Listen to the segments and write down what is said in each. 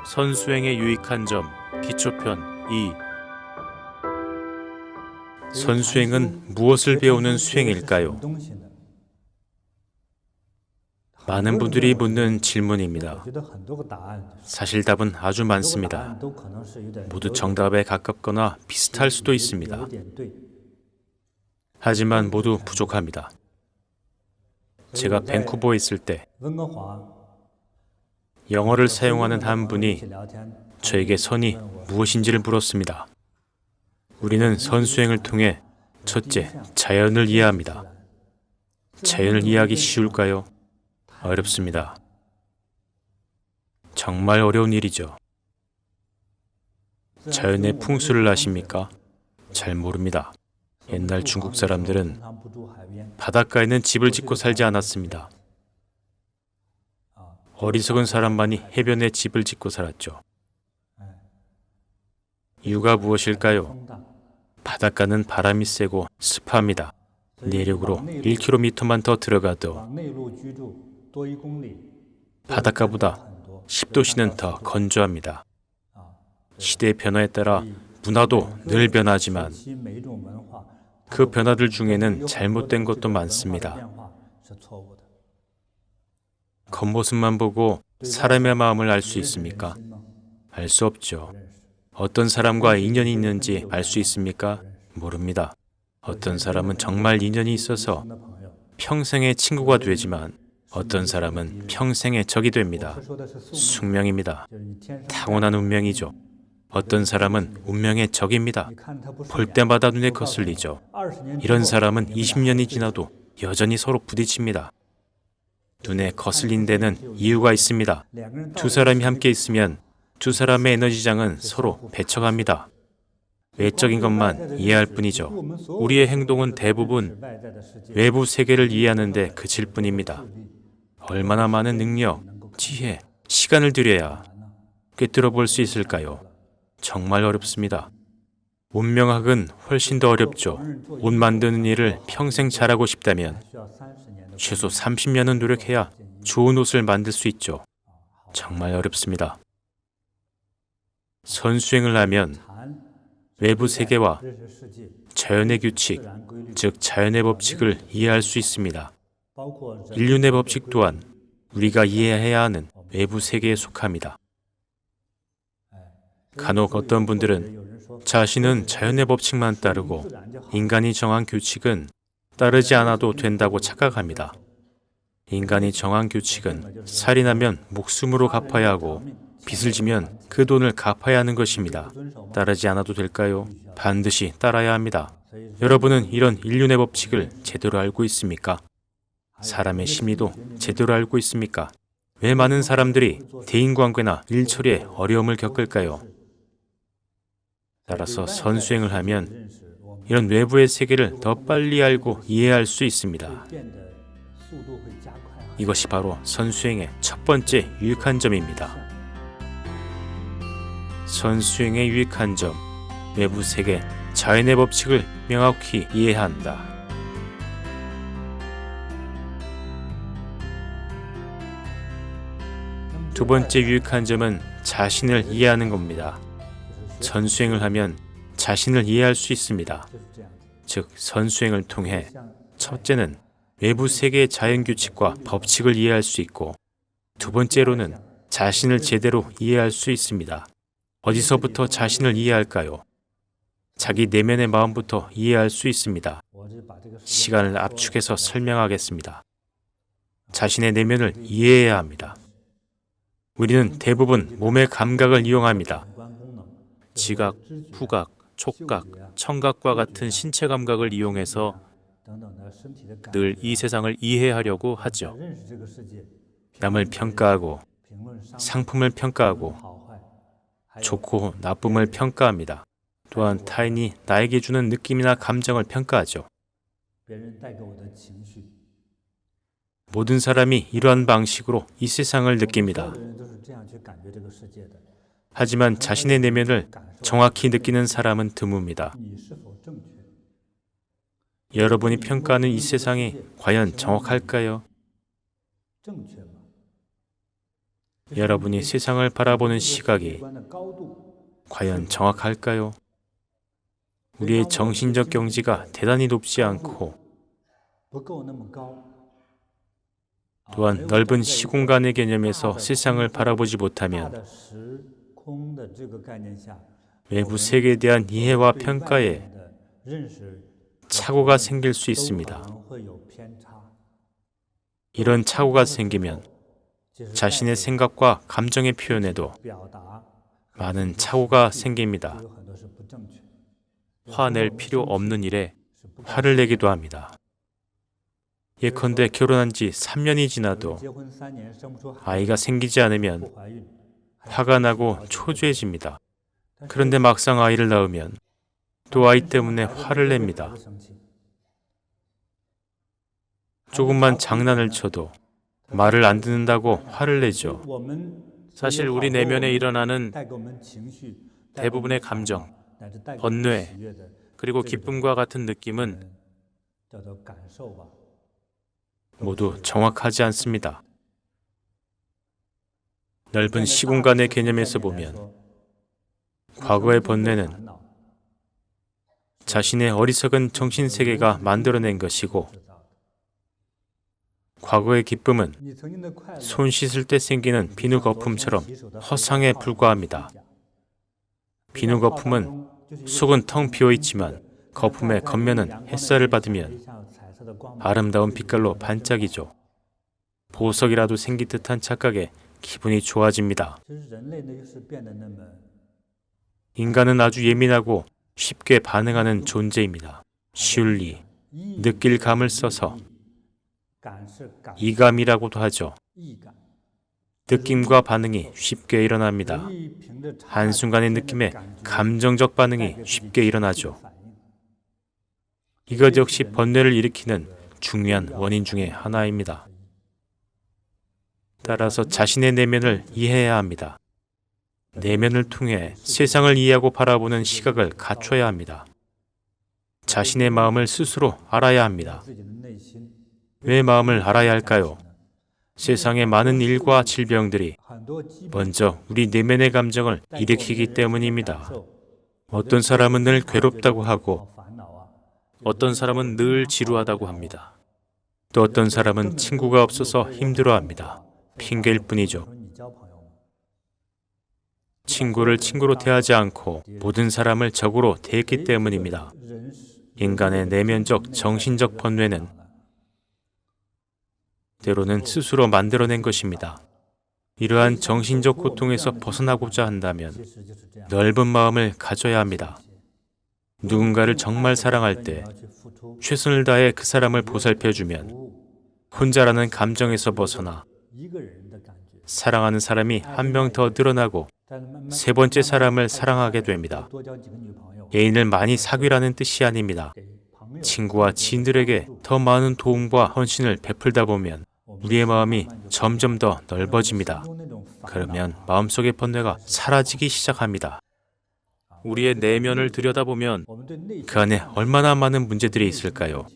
선수행의 유익한 점 기초편 2. 선수행은 무엇을 배우는 수행일까요? 많은 분들이 묻는 질문입니다. 사실 답은 아주 많습니다. 모두 정답에 가깝거나 비슷할 수도 있습니다. 하지만 모두 부족합니다. 제가 밴쿠버에 있을 때 영어를 사용하는 한 분이 저에게 선이 무엇인지를 물었습니다. 우리는 선수행을 통해 첫째, 자연을 이해합니다. 자연을 이해하기 쉬울까요? 어렵습니다. 정말 어려운 일이죠. 자연의 풍수를 아십니까? 잘 모릅니다. 옛날 중국 사람들은 바닷가에는 집을 짓고 살지 않았습니다. 어리석은 사람만이 해변에 집을 짓고 살았죠. 이유가 무엇일까요? 바닷가는 바람이 세고 습합니다. 내륙으로 1km만 더 들어가도 바닷가보다 10도씨는 더 건조합니다. 시대의 변화에 따라 문화도 늘 변하지만 그 변화들 중에는 잘못된 것도 많습니다. 겉모습만 보고 사람의 마음을 알 수 있습니까? 알 수 없죠. 어떤 사람과 인연이 있는지 알 수 있습니까? 모릅니다. 어떤 사람은 정말 인연이 있어서 평생의 친구가 되지만 어떤 사람은 평생의 적이 됩니다. 숙명입니다. 타고난 운명이죠. 어떤 사람은 운명의 적입니다. 볼 때마다 눈에 거슬리죠. 이런 사람은 20년이 지나도 여전히 서로 부딪힙니다. 눈에 거슬린 데는 이유가 있습니다. 두 사람이 함께 있으면 두 사람의 에너지장은 서로 배척합니다. 외적인 것만 이해할 뿐이죠. 우리의 행동은 대부분 외부 세계를 이해하는 데 그칠 뿐입니다. 얼마나 많은 능력, 지혜, 시간을 들여야 꿰뚫어 볼 수 있을까요? 정말 어렵습니다. 운명학은 훨씬 더 어렵죠. 옷 만드는 일을 평생 잘하고 싶다면 최소 30년은 노력해야 좋은 옷을 만들 수 있죠. 정말 어렵습니다. 선수행을 하면 외부 세계와 자연의 규칙, 즉 자연의 법칙을 이해할 수 있습니다. 인륜의 법칙 또한 우리가 이해해야 하는 외부 세계에 속합니다. 간혹 어떤 분들은 자신은 자연의 법칙만 따르고 인간이 정한 규칙은 따르지 않아도 된다고 착각합니다. 인간이 정한 규칙은 살인하면 목숨으로 갚아야 하고 빚을 지면 그 돈을 갚아야 하는 것입니다. 따르지 않아도 될까요? 반드시 따라야 합니다. 여러분은 이런 인륜의 법칙을 제대로 알고 있습니까? 사람의 심리도 제대로 알고 있습니까? 왜 많은 사람들이 대인관계나 일처리에 어려움을 겪을까요? 따라서 선수행을 하면 이런 외부의 세계를 더 빨리 알고 이해할 수 있습니다. 이것이 바로 선수행의 첫 번째 유익한 점입니다. 선수행의 유익한 점, 외부 세계, 자연의 법칙을 명확히 이해한다. 두 번째 유익한 점은 자신을 이해하는 겁니다. 선수행을 하면 자신을 이해할 수 있습니다. 즉, 선수행을 통해 첫째는 외부 세계의 자연규칙과 법칙을 이해할 수 있고 두 번째로는 자신을 제대로 이해할 수 있습니다. 어디서부터 자신을 이해할까요? 자기 내면의 마음부터 이해할 수 있습니다. 시간을 압축해서 설명하겠습니다. 자신의 내면을 이해해야 합니다. 우리는 대부분 몸의 감각을 이용합니다. 지각, 후각, 촉각, 청각과 같은 신체 감각을 이용해서 늘 이 세상을 이해하려고 하죠. 남을 평가하고 상품을 평가하고 좋고 나쁨을 평가합니다. 또한 타인이 나에게 주는 느낌이나 감정을 평가하죠. 모든 사람이 이러한 방식으로 이 세상을 느낍니다. 하지만 자신의 내면을 정확히 느끼는 사람은 드뭅니다. 여러분이 평가하는 이 세상이 과연 정확할까요? 여러분이 세상을 바라보는 시각이 과연 정확할까요? 우리의 정신적 경지가 대단히 높지 않고 또한 넓은 시공간의 개념에서 세상을 바라보지 못하면 외부 세계에 대한 이해와 평가에 착오가 생길 수 있습니다. 이런 착오가 생기면 자신의 생각과 감정의 표현에도 많은 착오가 생깁니다. 화낼 필요 없는 일에 화를 내기도 합니다. 예컨대 결혼한 지 3년이 지나도 아이가 생기지 않으면 화가 나고 초조해집니다. 그런데 막상 아이를 낳으면 또 아이 때문에 화를 냅니다. 조금만 장난을 쳐도 말을 안 듣는다고 화를 내죠. 사실 우리 내면에 일어나는 대부분의 감정, 번뇌, 그리고 기쁨과 같은 느낌은 모두 정확하지 않습니다. 넓은 시공간의 개념에서 보면 과거의 번뇌는 자신의 어리석은 정신세계가 만들어낸 것이고 과거의 기쁨은 손 씻을 때 생기는 비누 거품처럼 허상에 불과합니다. 비누 거품은 속은 텅 비어 있지만 거품의 겉면은 햇살을 받으면 아름다운 빛깔로 반짝이죠. 보석이라도 생긴 듯한 착각에 기분이 좋아집니다. 인간은 아주 예민하고 쉽게 반응하는 존재입니다. 슐리, 느낄 감을 써서 이감이라고도 하죠. 느낌과 반응이 쉽게 일어납니다. 한순간의 느낌에 감정적 반응이 쉽게 일어나죠. 이것 역시 번뇌를 일으키는 중요한 원인 중에 하나입니다. 따라서 자신의 내면을 이해해야 합니다. 내면을 통해 세상을 이해하고 바라보는 시각을 갖춰야 합니다. 자신의 마음을 스스로 알아야 합니다. 왜 마음을 알아야 할까요? 세상의 많은 일과 질병들이 먼저 우리 내면의 감정을 일으키기 때문입니다. 어떤 사람은 늘 괴롭다고 하고 어떤 사람은 늘 지루하다고 합니다. 또 어떤 사람은 친구가 없어서 힘들어합니다. 핑계일 뿐이죠. 친구를 친구로 대하지 않고 모든 사람을 적으로 대했기 때문입니다. 인간의 내면적 정신적 번뇌는 때로는 스스로 만들어낸 것입니다. 이러한 정신적 고통에서 벗어나고자 한다면 넓은 마음을 가져야 합니다. 누군가를 정말 사랑할 때 최선을 다해 그 사람을 보살펴주면 혼자라는 감정에서 벗어나 사랑하는 사람이 한 명 더 늘어나고 세 번째 사람을 사랑하게 됩니다. 애인을 많이 사귀라는 뜻이 아닙니다. 친구와 지인들에게 더 많은 도움과 헌신을 베풀다 보면 우리의 마음이 점점 더 넓어집니다. 그러면 마음속의 번뇌가 사라지기 시작합니다. 우리의 내면을 들여다보면 그 안에 얼마나 많은 문제들이 있을까요?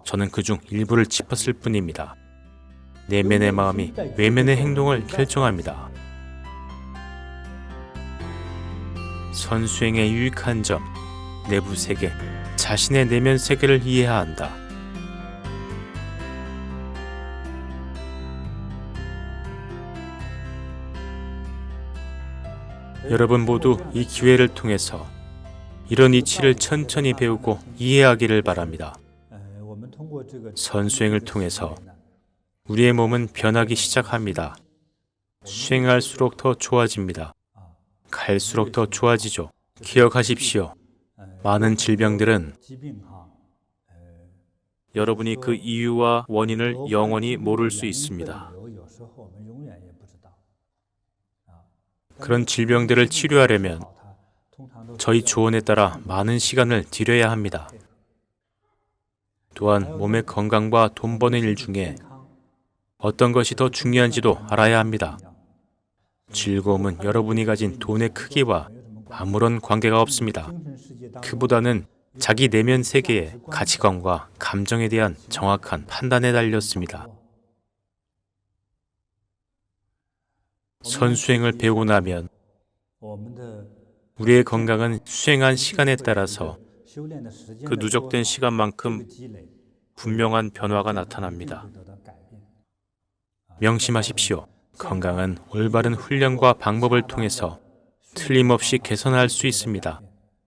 저는 그중 일부를 짚었을 뿐입니다. 내면의 마음이 외면의 행동을 결정합니다. 선수행의 유익한 점, 내부 세계, 자신의 내면 세계를 이해해야 한다. 여러분 모두 이 기회를 통해서 이런 이치를 천천히 배우고 이해하기를 바랍니다. 선수행을 통해서 우리의 몸은 변하기 시작합니다. 수행할수록 더 좋아집니다. 갈수록 더 좋아지죠. 기억하십시오. 많은 질병들은 여러분이 그 이유와 원인을 영원히 모를 수 있습니다. 그런 질병들을 치료하려면 저희 조언에 따라 많은 시간을 들여야 합니다. 또한 몸의 건강과 돈 버는 일 중에 어떤 것이 더 중요한지도 알아야 합니다. 즐거움은 여러분이 가진 돈의 크기와 아무런 관계가 없습니다. 그보다는 자기 내면 세계의 가치관과 감정에 대한 정확한 판단에 달렸습니다. 선수행을 배우고 나면 우리의 건강은 수행한 시간에 따라서 그 누적된 시간만큼 분명한 변화가 나타납니다. 명심하십시오. 건강은 올바른 훈련과 방법을 통해서 틀림없이 개선할 수 있습니다.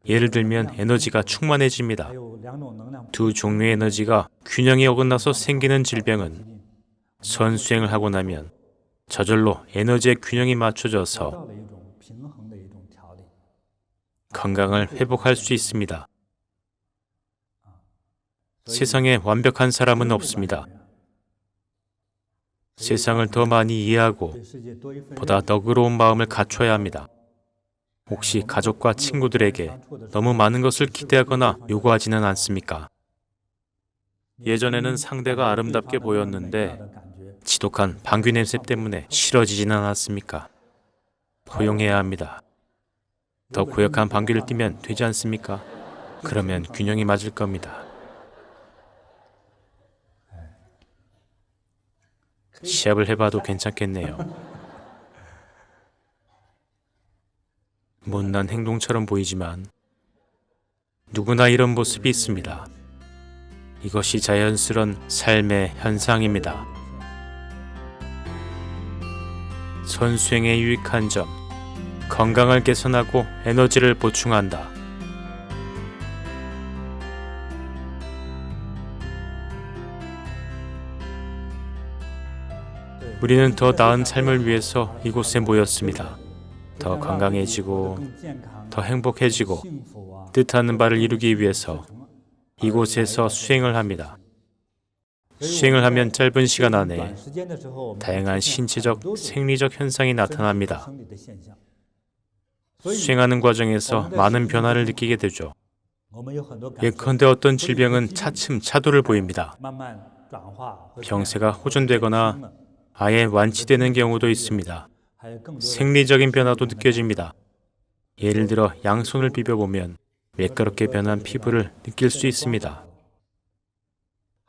예를 들면 에너지가 충만해집니다. 두 종류의 에너지가 균형이 어긋나서 생기는 질병은 선수행을 하고 나면 저절로 에너지의 균형이 맞춰져서 건강을 회복할 수 있습니다. 세상에 완벽한 사람은 없습니다. 세상을 더 많이 이해하고 보다 너그러운 마음을 갖춰야 합니다. 혹시 가족과 친구들에게 너무 많은 것을 기대하거나 요구하지는 않습니까? 예전에는 상대가 아름답게 보였는데 지독한 방귀 냄새 때문에 싫어지지는 않았습니까? 포용해야 합니다. 더 고약한 방귀를 띠면 되지 않습니까? 그러면 균형이 맞을 겁니다. 시합을 해봐도 괜찮겠네요. 못난 행동처럼 보이지만 누구나 이런 모습이 있습니다. 이것이 자연스러운 삶의 현상입니다. 선수행의 유익한 점, 건강을 개선하고 에너지를 보충한다. 우리는 더 나은 삶을 위해서 이곳에 모였습니다. 더 건강해지고 더 행복해지고 뜻하는 바를 이루기 위해서 이곳에서 수행을 합니다. 수행을 하면 짧은 시간 안에 다양한 신체적, 생리적 현상이 나타납니다. 수행하는 과정에서 많은 변화를 느끼게 되죠. 예컨대 어떤 질병은 차츰 차도를 보입니다. 병세가 호전되거나 아예 완치되는 경우도 있습니다. 생리적인 변화도 느껴집니다. 예를 들어 양손을 비벼보면 매끄럽게 변한 피부를 느낄 수 있습니다.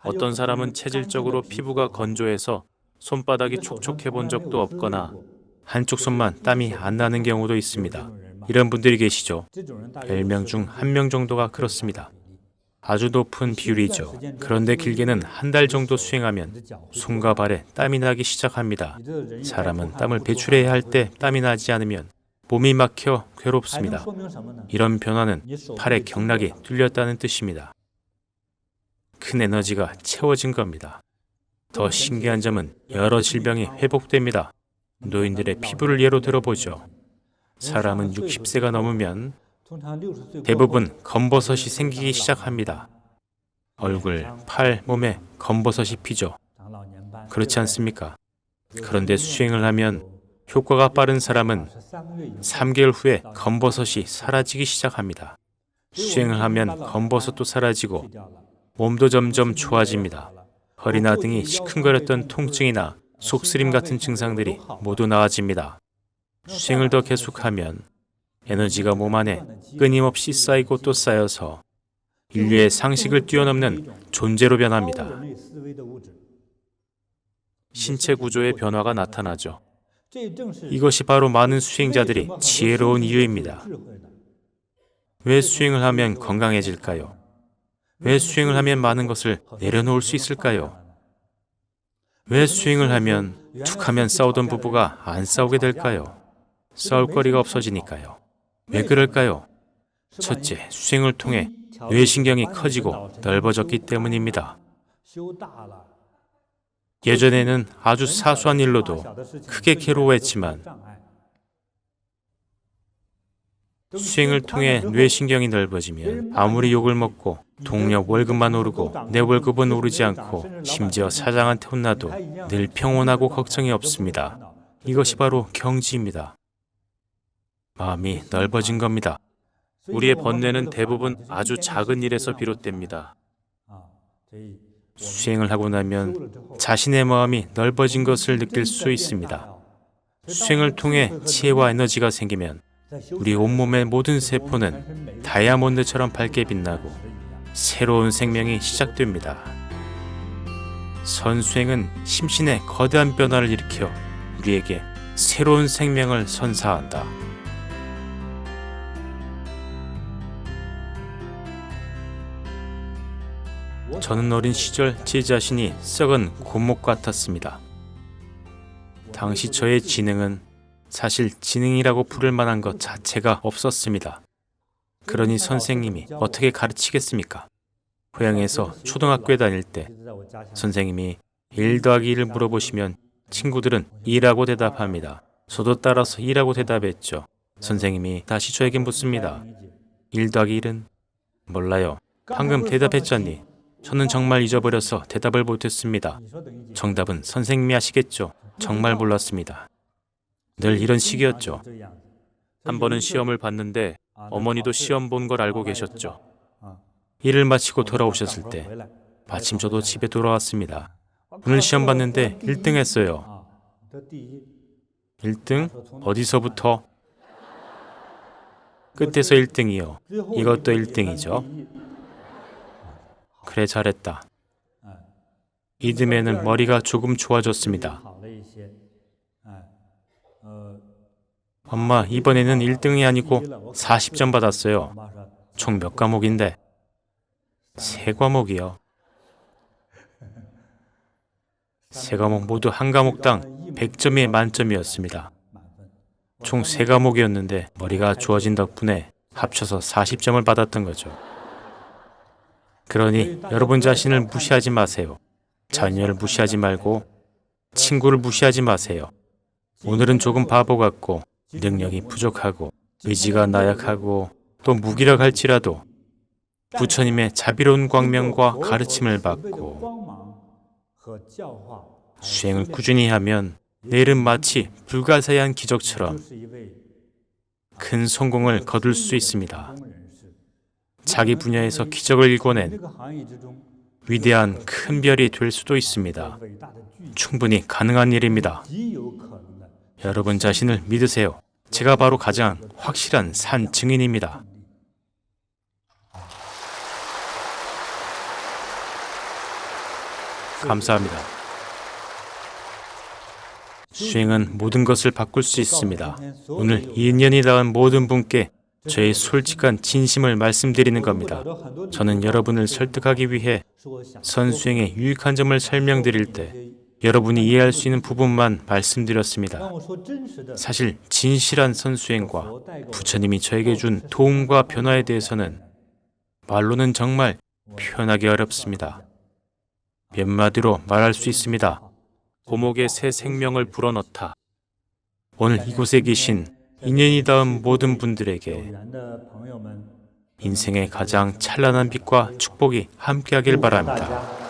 어떤 사람은 체질적으로 피부가 건조해서 손바닥이 촉촉해 본 적도 없거나 한쪽 손만 땀이 안 나는 경우도 있습니다. 이런 분들이 계시죠. 10명 중 1명 정도가 그렇습니다. 아주 높은 비율이죠. 그런데 길게는 한 달 정도 수행하면 손과 발에 땀이 나기 시작합니다. 사람은 땀을 배출해야 할 때 땀이 나지 않으면 몸이 막혀 괴롭습니다. 이런 변화는 팔의 경락이 뚫렸다는 뜻입니다. 큰 에너지가 채워진 겁니다. 더 신기한 점은 여러 질병이 회복됩니다. 노인들의 피부를 예로 들어보죠. 사람은 60세가 넘으면 대부분 검버섯이 생기기 시작합니다. 얼굴, 팔, 몸에 검버섯이 피죠. 그렇지 않습니까? 그런데 수행을 하면 효과가 빠른 사람은 3개월 후에 검버섯이 사라지기 시작합니다. 수행을 하면 검버섯도 사라지고 몸도 점점 좋아집니다. 허리나 등이 시큰거렸던 통증이나 속쓰림 같은 증상들이 모두 나아집니다. 수행을 더 계속하면 에너지가 몸 안에 끊임없이 쌓이고 또 쌓여서 인류의 상식을 뛰어넘는 존재로 변합니다. 신체 구조의 변화가 나타나죠. 이것이 바로 많은 수행자들이 지혜로운 이유입니다. 왜 수행을 하면 건강해질까요? 왜 수행을 하면 많은 것을 내려놓을 수 있을까요? 왜 수행을 하면 툭하면 싸우던 부부가 안 싸우게 될까요? 싸울 거리가 없어지니까요. 왜 그럴까요? 첫째, 수행을 통해 뇌신경이 커지고 넓어졌기 때문입니다. 예전에는 아주 사소한 일로도 크게 괴로워했지만 수행을 통해 뇌신경이 넓어지면 아무리 욕을 먹고 동료 월급만 오르고 내 월급은 오르지 않고 심지어 사장한테 혼나도 늘 평온하고 걱정이 없습니다. 이것이 바로 경지입니다. 마음이 넓어진 겁니다. 우리의 번뇌는 대부분 아주 작은 일에서 비롯됩니다. 수행을 하고 나면 자신의 마음이 넓어진 것을 느낄 수 있습니다. 수행을 통해 지혜와 에너지가 생기면 우리 온몸의 모든 세포는 다이아몬드처럼 밝게 빛나고 새로운 생명이 시작됩니다. 선수행은 심신의 거대한 변화를 일으켜 우리에게 새로운 생명을 선사한다. 저는 어린 시절 제 자신이 썩은 곰목 같았습니다. 당시 저의 지능은 사실 지능이라고 부를 만한 것 자체가 없었습니다. 그러니 선생님이 어떻게 가르치겠습니까? 고향에서 초등학교에 다닐 때 선생님이 1 더하기 1을 물어보시면 친구들은 2라고 대답합니다. 저도 따라서 2라고 대답했죠. 선생님이 다시 저에게 묻습니다. 1 더하기 1은? 몰라요. 방금 대답했잖니. 저는 정말 잊어버려서 대답을 못했습니다. 정답은 선생님이 아시겠죠? 정말 몰랐습니다. 늘 이런 식이었죠. 한 번은 시험을 봤는데 어머니도 시험 본 걸 알고 계셨죠. 일을 마치고 돌아오셨을 때 마침 저도 집에 돌아왔습니다. 오늘 시험 봤는데 1등 했어요. 1등? 어디서부터? 끝에서 1등이요. 이것도 1등이죠. 그래, 잘했다. 이듬해는 머리가 조금 좋아졌습니다. 엄마, 이번에는 1등이 아니고 40점 받았어요. 총 몇 과목인데? 3과목이요. 3과목 모두 한 과목당 100점이 만점이었습니다. 총 3과목이었는데 머리가 좋아진 덕분에 합쳐서 40점을 받았던 거죠. 그러니 여러분 자신을 무시하지 마세요. 자녀를 무시하지 말고 친구를 무시하지 마세요. 오늘은 조금 바보 같고 능력이 부족하고 의지가 나약하고 또 무기력할지라도 부처님의 자비로운 광명과 가르침을 받고 수행을 꾸준히 하면 내일은 마치 불가사의한 기적처럼 큰 성공을 거둘 수 있습니다. 자기 분야에서 기적을 일궈낸 위대한 큰 별이 될 수도 있습니다. 충분히 가능한 일입니다. 여러분 자신을 믿으세요. 제가 바로 가장 확실한 산 증인입니다. 감사합니다. 수행은 모든 것을 바꿀 수 있습니다. 오늘 인연이 닿은 모든 분께 저의 솔직한 진심을 말씀드리는 겁니다. 저는 여러분을 설득하기 위해 선수행의 유익한 점을 설명드릴 때 여러분이 이해할 수 있는 부분만 말씀드렸습니다. 사실 진실한 선수행과 부처님이 저에게 준 도움과 변화에 대해서는 말로는 정말 표현하기 어렵습니다. 몇 마디로 말할 수 있습니다. 고목에 새 생명을 불어넣다. 오늘 이곳에 계신 인연이 닿은 모든 분들에게 인생의 가장 찬란한 빛과 축복이 함께하길 바랍니다.